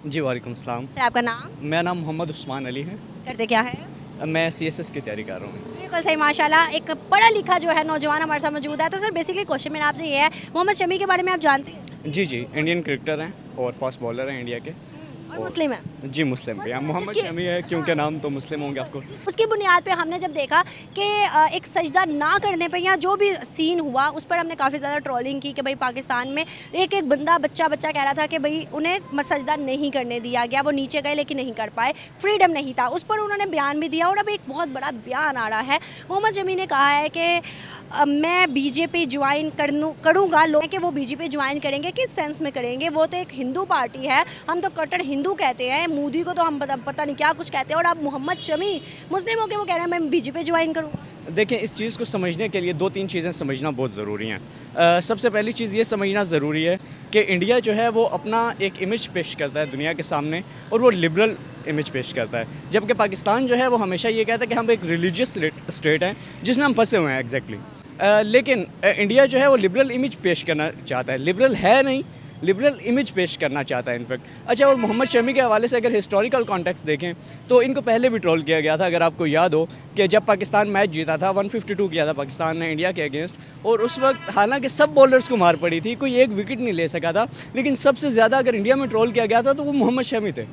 जी वालेकुम सलाम। सर आपका नाम? मेरा नाम मोहम्मद उस्मान अली है। करते क्या है? मैं सीएसएस की तैयारी कर रहा हूँ। बिल्कुल सही माशाल्लाह। एक पढ़ा लिखा जो है नौजवान हमारे साथ मौजूद है। तो सर बेसिकली क्वेश्चन मेरा आपसे ये है, मोहम्मद शमी के बारे में आप जानते हैं? जी जी, इंडियन क्रिकेटर हैं और फास्ट बॉलर हैं इंडिया के। और मुस्लिम है। जी मुस्लिम भी हैं। मोहम्मद जिसकी- शमी है क्योंकि नाम तो मुस्लिम होंगे आपको। उसकी बुनियाद पे हमने जब देखा कि एक सजदा ना करने पे या जो भी सीन हुआ उस पर हमने काफ़ी ज़्यादा ट्रोलिंग की कि भाई पाकिस्तान में एक एक बच्चा कह रहा था कि भाई उन्हें सजदा नहीं करने दिया गया, वो नीचे गए लेकिन नहीं कर पाए, फ्रीडम नहीं था। उस पर उन्होंने बयान भी दिया और अब एक बहुत बड़ा बयान आ रहा है। मोहम्मद शमी ने कहा है कि मैं बीजेपी ज्वाइन करूँगा। लोग कि वो बीजेपी ज्वाइन करेंगे, किस सेंस में करेंगे? वो तो एक हिंदू पार्टी है, हम तो कट्टर हिंदू कहते हैं। मोदी को तो हम पता नहीं क्या कुछ कहते हैं, और अब मोहम्मद शमी मुस्लिम होकर वो कह रहे हैं मैं बीजेपी ज्वाइन करूँगा। देखें, इस चीज़ को समझने के लिए दो तीन चीज़ें समझना बहुत ज़रूरी हैं। सबसे पहली चीज़ ये समझना ज़रूरी है कि इंडिया जो है वो अपना एक इमेज पेश करता है दुनिया के सामने, और वो लिबरल इमेज पेश करता है, जबकि पाकिस्तान जो है वो हमेशा ये कहता है कि हम एक रिलीजियस स्टेट हैं जिसमें हम फंसे हुए हैं एग्जैक्टली। लेकिन इंडिया जो है वो लिबरल इमेज पेश करना चाहता है, लिबरल है नहीं, लिबरल इमेज पेश करना चाहता है इनफैक्ट। अच्छा, और मोहम्मद शमी के हवाले से अगर हिस्टोरिकल कॉन्टेक्स्ट देखें तो इनको पहले भी ट्रोल किया गया था। अगर आपको याद हो कि जब पाकिस्तान मैच जीता था, 152 किया था पाकिस्तान ने इंडिया के अगेंस्ट, और उस वक्त हालांकि सब बॉलर्स को मार पड़ी थी, कोई एक विकेट नहीं ले सका था, लेकिन सबसे ज़्यादा अगर इंडिया में ट्रोल किया गया था तो वो मोहम्मद शमी थे।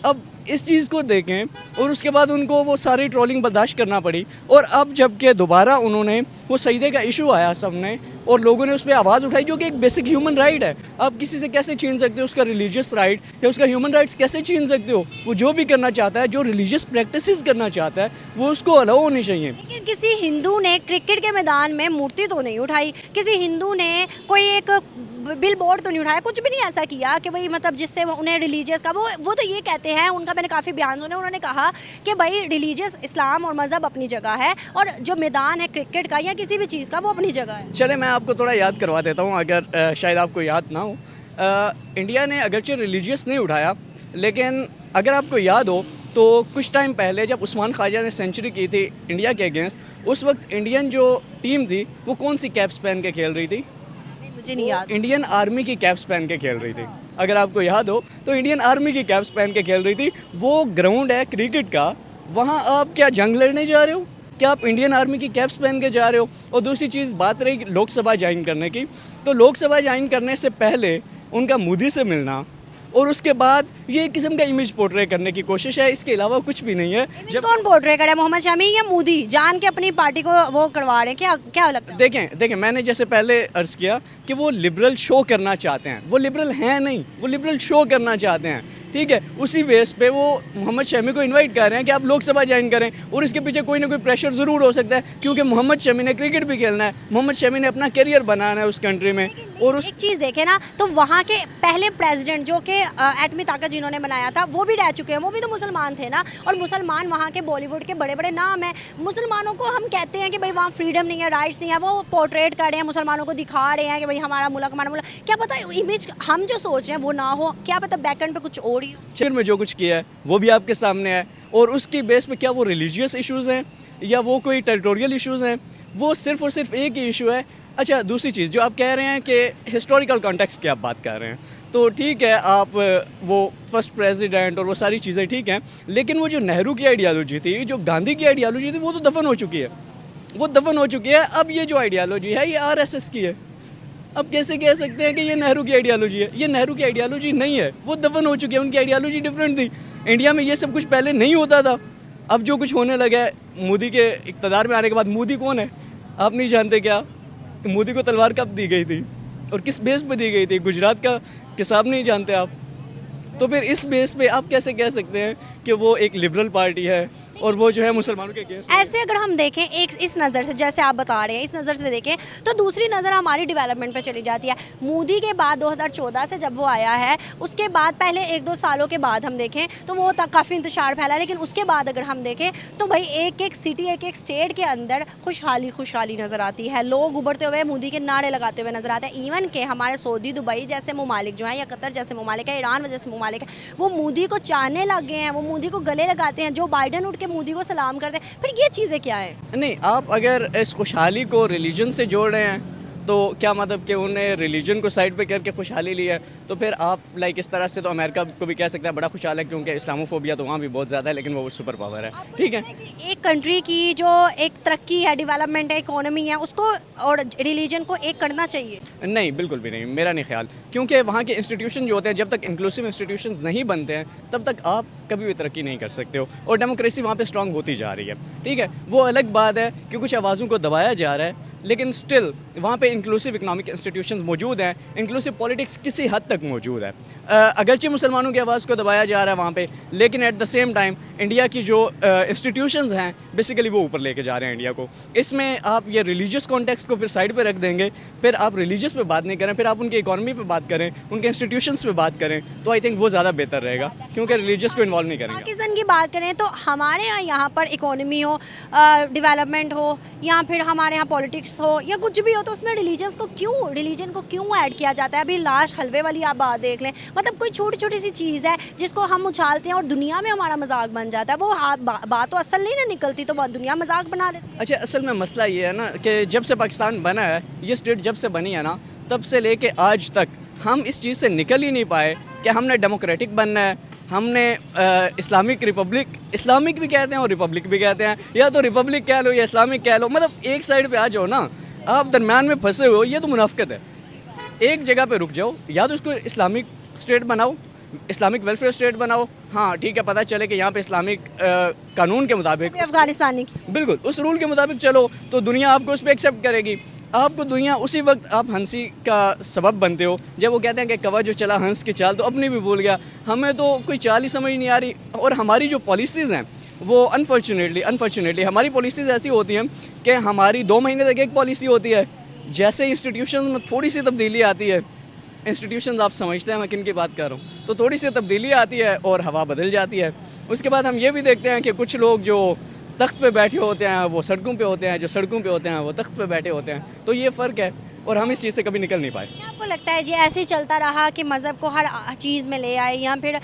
अब इस चीज़ को देखें और उसके बाद उनको वो सारी ट्रोलिंग बर्दाश्त करना पड़ी, और अब जबकि दोबारा उन्होंने वो सजदे का इशू आया सबने और लोगों ने उस पर आवाज़ उठाई, जो कि एक बेसिक ह्यूमन राइट है। आप किसी से कैसे छीन सकते हो उसका रिलीजियस राइट या उसका ह्यूमन राइट्स कैसे छीन सकते हो? वो जो भी करना चाहता है, जो रिलीजियस प्रैक्टिसेस करना चाहता है, वो उसको अलाउ होनी चाहिए। लेकिन किसी हिंदू ने क्रिकेट के मैदान में मूर्ति तो नहीं उठाई, किसी हिंदू ने कोई एक बिल बोर्ड तो नहीं उठाया, कुछ भी नहीं ऐसा किया कि भाई मतलब जिससे उन्हें रिलीजियस का वो तो ये कहते हैं, उनका मैंने काफ़ी बयान सुने, उन्होंने कहा कि भाई रिलीजियस इस्लाम और मज़हब अपनी जगह है, और जो मैदान है क्रिकेट का या किसी भी चीज़ का वो अपनी जगह है। चले मैं आपको थोड़ा याद करवा देता हूँ, अगर शायद आपको याद ना हो। इंडिया ने अगरचे रिलीजियस नहीं उठाया, लेकिन अगर आपको याद हो तो कुछ टाइम पहले जब उस्मान ख्वाजा ने सेंचुरी की थी इंडिया के अगेंस्ट, उस वक्त इंडियन जो टीम थी वो कौन सी कैप्स पहन के खेल रही थी? मुझे नहीं याद। इंडियन आर्मी की कैप्स पहन के खेल रही थी। अगर आपको याद हो तो इंडियन आर्मी की कैप्स पहन के खेल रही थी। वो ग्राउंड है क्रिकेट का, वहाँ आप क्या जंग लड़ने जा रहे हो? क्या आप इंडियन आर्मी की कैप्स पहन के जा रहे हो? और दूसरी चीज़, बात रही लोकसभा ज्वाइन करने की, तो लोकसभा ज्वाइन करने से पहले उनका मोदी से मिलना और उसके बाद ये एक किस्म का इमेज पोर्ट्रे करने की कोशिश है, इसके अलावा कुछ भी नहीं है। जब कौन पोर्ट्रे करे, मोहम्मद शमी या मोदी जान के अपनी पार्टी को वो करवा रहे हैं? क्या क्या लगता है? देखें मैंने जैसे पहले अर्ज़ किया कि वो लिबरल शो करना चाहते हैं, वो लिबरल हैं नहीं, वो लिबरल शो करना चाहते हैं, ठीक है। उसी बेस पे वो मोहम्मद शमी को इनवाइट कर रहे हैं कि आप लोकसभा ज्वाइन करें, और इसके पीछे कोई ना कोई प्रेशर ज़रूर हो सकता है, क्योंकि मोहम्मद शमी ने क्रिकेट भी खेलना है, मोहम्मद शमी ने अपना करियर बनाना है उस कंट्री में। और उस एक चीज़ देखें ना, तो वहाँ के पहले प्रेसिडेंट जो कि एटमी ताकत जिन्होंने बनाया था वो भी रह चुके हैं, वो भी तो मुसलमान थे ना, और मुसलमान वहाँ के बॉलीवुड के बड़े बड़े नाम हैं। मुसलमानों को हम कहते हैं कि भाई वहाँ फ्रीडम नहीं है, राइट्स नहीं है, वो पोर्ट्रेट कर रहे हैं, मुसलमानों को दिखा रहे हैं कि भाई हमारा मुल्क हमारा मुल्क। क्या पता इमेज हम जो सोच रहे हैं वो ना हो, क्या पता बैकएंड पे कुछ और ही हो। में जो कुछ किया है वो भी आपके सामने है, और उसकी बेस पे क्या वो रिलीजियस इश्यूज़ हैं या वो कोई टेरिटोरियल इश्यूज़ हैं? वो सिर्फ और सिर्फ एक ही इशू है। अच्छा, दूसरी चीज़ जो आप कह रहे हैं कि हिस्टोरिकल कॉन्टेक्स्ट की आप बात कर रहे हैं, तो ठीक है, आप वो फर्स्ट प्रेसिडेंट और वो सारी चीज़ें ठीक हैं, लेकिन वो जो नेहरू की आइडियालॉजी थी, जो गांधी की आइडियालॉजी थी, वो तो दफन हो चुकी है, वो दफन हो चुकी है। अब ये जो आइडियालॉजी है ये आरएसएस की है। अब कैसे कह सकते हैं कि ये नेहरू की आइडियालॉजी है? ये नेहरू की आइडियालॉजी नहीं है, वो दफन हो चुकी है, उनकी आइडियालॉजी डिफरेंट थी। इंडिया में ये सब कुछ पहले नहीं होता था, अब जो कुछ होने लगा है मोदी के इक़्तिदार में आने के बाद। मोदी कौन है आप नहीं जानते क्या? कि मोदी को तलवार कब दी गई थी और किस बेस पे दी गई थी? गुजरात का किसाब नहीं जानते आप? तो फिर इस बेस पे आप कैसे कह सकते हैं कि वो एक लिबरल पार्टी है और वो जो है मुसलमानों के अगेंस्ट? ऐसे अगर हम देखें एक इस नज़र से, जैसे आप बता रहे हैं, इस नज़र से देखें तो दूसरी नज़र हमारी डेवलपमेंट पे चली जाती है। मोदी के बाद 2014 से जब वो आया है, उसके बाद पहले 1-2 सालों के बाद हम देखें तो वो तक काफ़ी इंतशार फैला, लेकिन उसके बाद अगर हम देखें तो भाई एक एक सिटी, एक एक स्टेट के अंदर खुशहाली नज़र आती है, लोग उभरते हुए मोदी के नारे लगाते हुए नज़र आते हैं। इवन के हमारे सऊदी, दुबई जैसे ममालिक जो हैं, या कतर जैसे ममालिक है, ईरान जैसे ममालिक है, वो मोदी को चाहने लग गए हैं, वो मोदी को गले लगाते हैं। जो बाइडन उठ के मोदी को सलाम करते हैं, फिर ये चीज़ें क्या है? नहीं, आप अगर इस खुशहाली को रिलीजन से जोड़ रहे हैं तो क्या मतलब कि उन्हें रिलीजन को साइड पे करके खुशहाली ली है? तो फिर आप लाइक इस तरह से तो अमेरिका को भी कह सकते हैं बड़ा खुशहाल है, क्योंकि इस्लामोफोबिया तो वहाँ भी बहुत ज़्यादा है, लेकिन वो सुपर पावर है। ठीक है, कि एक कंट्री की जो एक तरक्की है, डेवलपमेंट है, इकोनॉमी है, उसको और रिलीजन को एक करना चाहिए? नहीं, बिल्कुल भी नहीं, मेरा नहीं ख्याल, क्योंकि वहाँ के इंस्टीट्यूशन जो होते हैं, जब तक इंक्लूसिव इंस्टीट्यूशंस नहीं बनते हैं तब तक आप कभी भी तरक्की नहीं कर सकते हो, और डेमोक्रेसी वहाँ पे स्ट्रांग होती जा रही है। ठीक है, वो अलग बात है कि कुछ आवाज़ों को दबाया जा रहा है, लेकिन स्टिल वहाँ पे इंक्लूसिव इकनॉमिक इंस्टीट्यूशंस मौजूद हैं, इंक्लूसिव पॉलिटिक्स किसी हद तक मौजूद है। अगरचे मुसलमानों की आवाज़ को दबाया जा रहा है वहाँ पे, लेकिन at the same time India की जो इंस्टीट्यूशंस हैं बेसिकली वो ऊपर लेके जा रहे हैं इंडिया को। इसमें आप ये रिलीजियस कॉन्टेक्स्ट को फिर साइड पे रख देंगे, फिर आप रिलीजियस पे बात नहीं करें, फिर आप उनकी इकॉनमी पे बात करें, उनके इंस्टीट्यूशंस पे बात करें, तो आई थिंक वो ज़्यादा बेहतर रहेगा, क्योंकि रिलीजियस को इन्वॉल्व नहीं करेंगे। पाकिस्तान की बात करें तो हमारे यहाँ पर इकोनॉमी हो, डेवलपमेंट हो, या फिर हमारे यहाँ पॉलिटिक्स हो, या कुछ भी हो, तो उसमें रिलीजन को क्यों ऐड किया जाता है? अभी लास्ट हलवे वाली आप बात देख लें, मतलब कोई छोटी छोटी सी चीज़ है जिसको हम उछालते हैं और दुनिया में हमारा मजाक बन जाता है। वो बात तो असल नहीं ना निकलती, तो बात दुनिया मजाक बना देती है। अच्छा, असल में मसला ये है ना कि जब से पाकिस्तान बना है, ये स्टेट जब से बनी है ना, तब से लेके आज तक हम इस चीज़ से निकल ही नहीं पाए कि हमने डेमोक्रेटिक बनना है, हमने इस्लामिक रिपब्लिक, इस्लामिक भी कहते हैं और रिपब्लिक भी कहते हैं, या तो रिपब्लिक कह लो या इस्लामिक कह लो, मतलब एक साइड पे आ जाओ ना, आप दरम्यान में फंसे हो, ये तो मुनाफिकत है। एक जगह पे रुक जाओ, या तो इसको इस्लामिक स्टेट बनाओ, इस्लामिक वेलफेयर स्टेट बनाओ, हाँ ठीक है, पता चले कि यहाँ पे इस्लामिक कानून के मुताबिक, अफगानिस्तानी बिल्कुल उस रूल के मुताबिक चलो, तो दुनिया आपको उस पर एक्सेप्ट करेगी। आपको दुनिया उसी वक्त आप हंसी का सबब बनते हो, जब वो कहते हैं कि कवा जो चला हंस की चाल, तो अपनी भी भूल गया। हमें तो कोई चाल ही समझ नहीं आ रही, और हमारी जो पॉलिसीज़ हैं वो अनफॉर्चुनेटली हमारी पॉलिसीज़ ऐसी होती हैं कि हमारी 2 महीने तक एक पॉलिसी होती है, जैसे इंस्टीट्यूशन में थोड़ी सी तब्दीली आती है, इंस्टीट्यूशंस आप समझते हैं मैं किन की बात कर रहा हूँ, तो थोड़ी सी तब्दीली आती है और हवा बदल जाती है। उसके बाद हम ये भी देखते हैं कि कुछ लोग जो तख्त पे बैठे होते हैं वो सड़कों पे होते हैं, जो सड़कों पे होते हैं वो तख्त पे बैठे होते हैं, तो ये फ़र्क है, और हम इस चीज़ से कभी निकल नहीं पाए। क्या आपको लगता है जी ऐसे ही चलता रहा कि मज़हब को हर चीज़ में ले आए, या फिर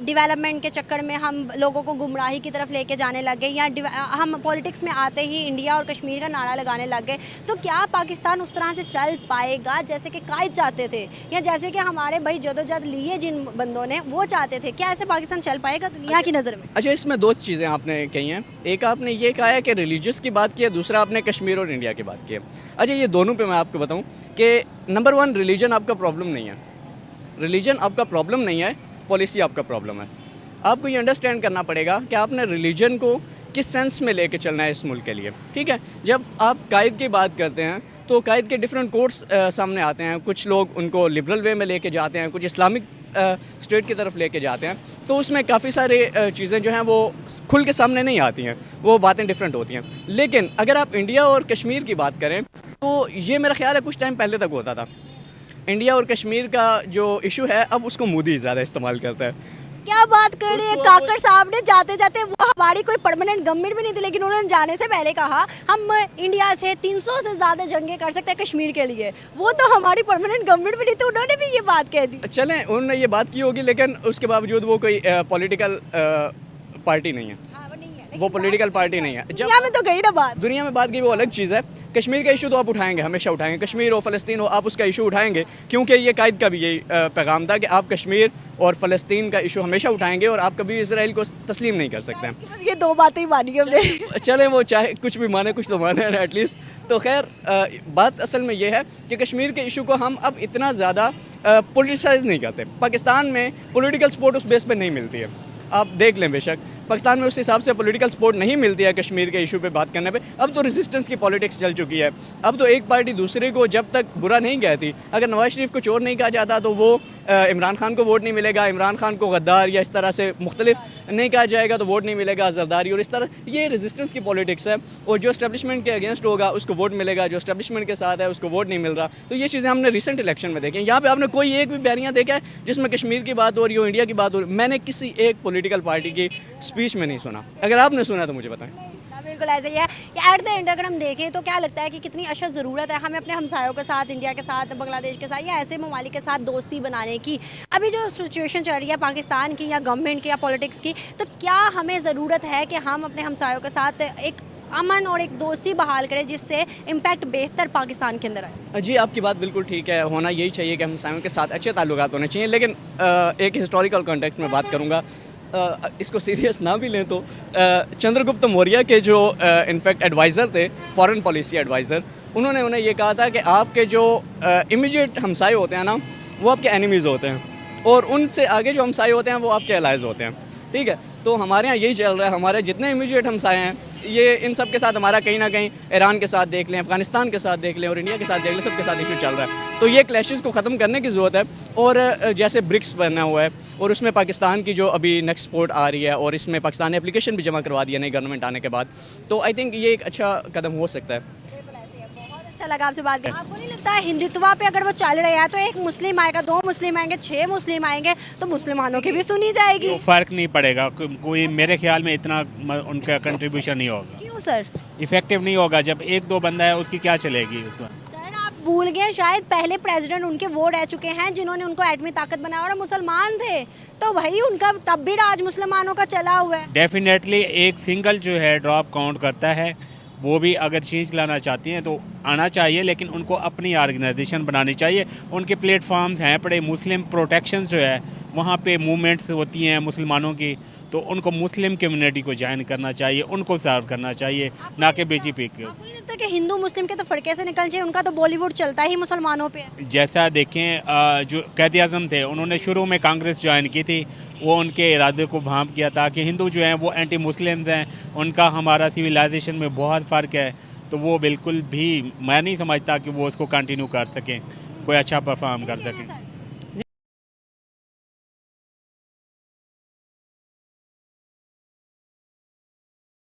डेवलपमेंट के चक्कर में हम लोगों को गुमराही की तरफ लेके जाने लग गए, या हम पॉलिटिक्स में आते ही इंडिया और कश्मीर का नारा लगाने लग गए, तो क्या पाकिस्तान उस तरह से चल पाएगा जैसे कि कायद चाहते थे, या जैसे कि हमारे भाई जदोजहद लिए जिन बंदों ने वो चाहते थे? क्या ऐसे पाकिस्तान चल पाएगा दुनिया की नज़र में? अच्छा, इसमें 2 चीज़ें आपने कही हैं, एक आपने ये कहा है कि रिलीजियस की बात की है, दूसरा आपने कश्मीर और इंडिया की बात की है। अच्छा, ये दोनों पे मैं आपको बताऊं कि नंबर 1, रिलीजन आपका प्रॉब्लम नहीं है, रिलीजन आपका प्रॉब्लम नहीं है, पॉलिसी आपका प्रॉब्लम है। आपको ये अंडरस्टैंड करना पड़ेगा कि आपने रिलीजन को किस सेंस में लेके चलना है इस मुल्क के लिए। ठीक है, जब आप कायद की बात करते हैं तो कायद के डिफरेंट कोर्स सामने आते हैं, कुछ लोग उनको लिबरल वे में लेके जाते हैं, कुछ इस्लामिक स्टेट की तरफ लेके जाते हैं, तो उसमें काफ़ी सारे चीज़ें जो हैं वो खुल के सामने नहीं आती हैं, वो बातें डिफरेंट होती हैं। लेकिन अगर आप इंडिया और कश्मीर की बात करें तो ये मेरा ख्याल है कुछ टाइम पहले तक होता था। इंडिया और कश्मीर का जो इशू है अब उसको मोदी ज़्यादा इस्तेमाल करता है। क्या बात कर रहे हैं, काकर साहब ने जाते जाते, वो हमारी कोई परमानेंट गवर्नमेंट भी नहीं थी, लेकिन उन्होंने जाने से पहले कहा हम इंडिया से 300 से ज़्यादा जंगें कर सकते हैं कश्मीर के लिए। वो तो हमारी परमानेंट गवर्नमेंट भी नहीं थी, उन्होंने भी ये बात कह दी। चलें, उन्होंने ये बात की होगी, लेकिन उसके बावजूद वो कोई पॉलिटिकल पार्टी नहीं है, वो पॉलिटिकल पार्टी नहीं है। दुनिया में तो गई ना बात, दुनिया में बात की वो अलग चीज़ है। कश्मीर का इशू तो आप उठाएंगे, हमेशा उठाएंगे, कश्मीर और फ़लस्तीन हो, आप उसका इशू उठाएंगे, क्योंकि ये कायद का भी यही पैगाम था कि आप कश्मीर और फ़लस्तीन का इशू हमेशा उठाएंगे और आप कभी इसराइल को तस्लीम नहीं कर सकते हैं। बस ये 2 बातें ही मानी हमने। चले, वो चाहे कुछ भी माने, कुछ तो माने एटलीस्ट। तो खैर, बात असल में ये है कि कश्मीर के इशू को हम अब इतना ज़्यादा पोलिटिसाइज नहीं करते। पाकिस्तान में पॉलिटिकल सपोर्ट उस बेस पर नहीं मिलती है, आप देख लें, बेशक पाकिस्तान में उस हिसाब से पॉलिटिकल सपोर्ट नहीं मिलती है कश्मीर के इशू पे बात करने पे। अब तो रेजिस्टेंस की पॉलिटिक्स चल चुकी है, अब तो एक पार्टी दूसरे को जब तक बुरा नहीं कहती, अगर नवाज शरीफ को चोर नहीं कहा जाता तो वो इमरान खान को वोट नहीं मिलेगा, इमरान खान को गद्दार या इस तरह से मुख्तलिफ नहीं कहा जाएगा तो वोट नहीं मिलेगा, जरदारी, और इस तरह ये रेजिस्टेंस की पॉलिटिक्स है। और जो एस्टेब्लिशमेंट के अगेंस्ट होगा उसको वोट मिलेगा, जो एस्टेब्लिशमेंट के साथ है उसको वोट नहीं मिल रहा। तो ये चीज़ें हमने रिसेंट इलेक्शन में देखी। यहाँ पे आपने कोई एक भी बयानिया देखा है जिसमें कश्मीर की बात हो रही हो, इंडिया की बात हो रही? मैंने किसी एक पॉलिटिकल पार्टी की स्पीच में नहीं सुना। अगर आपने सुना तो मुझे बताएं। बिल्कुल ऐसे ही है कि एट द एंड अगर हम देखें तो क्या लगता है कि कितनी अशद ज़रूरत है हमें अपने हमसायों के साथ, इंडिया के साथ, बांग्लादेश के साथ या ऐसे ममालिक के साथ दोस्ती बनाने की। अभी जो सिचुएशन चल रही है पाकिस्तान की या गवर्नमेंट की या पॉलिटिक्स की, तो क्या हमें ज़रूरत है कि हम अपने हमसायों के साथ एक अमन और एक दोस्ती बहाल करे, जिससे इम्पैक्ट बेहतर पाकिस्तान के अंदर आए। जी, आपकी बात बिल्कुल ठीक है, होना यही चाहिए कि हमसायों के साथ अच्छे ताल्लुकात होने चाहिए। लेकिन एक हिस्टोरिकल कॉन्टेक्स्ट में बात करूँगा, इसको सीरियस ना भी लें तो चंद्रगुप्त मौर्य के जो इनफैक्ट एडवाइज़र थे, फॉरेन पॉलिसी एडवाइज़र, उन्होंने उन्हें ये कहा था कि आपके जो इमीडिएट हमसाए होते हैं ना, वो आपके एनिमीज़ होते हैं, और उनसे आगे जो हमसाए होते हैं वो आपके एलाइज़ होते हैं। ठीक है, तो हमारे यहाँ यही चल रहा है। हमारे जितने इमीडिएट हमसाए हैं, ये इन सब के साथ हमारा कहीं ना कहीं ईरान के साथ देख लें, अफगानिस्तान के साथ देख लें और इंडिया के साथ देख लें, सबके साथ इशू चल रहा है। तो ये क्लैशेस को ख़त्म करने की ज़रूरत है। और जैसे ब्रिक्स बना हुआ है और उसमें पाकिस्तान की जो अभी नेक्स्ट स्पोर्ट आ रही है, और इसमें पाकिस्तान ने एप्लीकेशन भी जमा करवा दिया नई गवर्नमेंट आने के बाद, तो आई थिंक ये एक अच्छा कदम हो सकता है। बहुत अच्छा लगा आपसे बात करके। आपको नहीं लगता है हिंदुत्वा पे अगर वो चल रहे हैं तो एक मुस्लिम आएगा, 2 मुस्लिम आएंगे, 6 मुस्लिम आएंगे तो मुसलमानों की भी सुनी जाएगी? तो फ़र्क नहीं पड़ेगा, कोई मेरे ख्याल में इतना उनका कंट्रीब्यूशन नहीं होगा, क्यों सर? इफेक्टिव नहीं होगा। जब 1-2 बंदा है उसकी क्या चलेगी उसमें। सर आप भूल गए, शायद पहले प्रेसिडेंट उनके वो रह चुके हैं जिन्होंने उनको एटमी ताकत बनाया और मुसलमान थे, तो भाई उनका तब भी राज मुसलमानों का चला हुआ है। डेफिनेटली एक सिंगल जो है ड्रॉप काउंट करता है। वो भी अगर चेंज लाना चाहती हैं तो आना चाहिए, लेकिन उनको अपनी ऑर्गेनाइजेशन बनानी चाहिए। उनके प्लेटफॉर्म्स हैं पड़े, मुस्लिम प्रोटेक्शन जो है वहाँ पे मूवमेंट्स होती हैं मुसलमानों की, तो उनको मुस्लिम कम्युनिटी को ज्वाइन करना चाहिए, उनको सर्व करना चाहिए, ना कि बीजेपी के। आपको नहीं लगता कि हिंदू मुस्लिम के तो फड़के से निकल चाहिए? उनका तो बॉलीवुड चलता ही मुसलमानों पे है। जैसा देखें जो कैद आज़म थे, उन्होंने शुरू में कांग्रेस ज्वाइन की थी, वो उनके इरादे को भांप किया था कि हिंदू जो हैं वो एंटी मुस्लिम्स हैं, उनका हमारा सिविलाइजेशन में बहुत फ़र्क है, तो वो बिल्कुल भी मैं नहीं समझता कि वो उसको कंटिन्यू कर सकें, कोई अच्छा परफॉर्म कर सकें।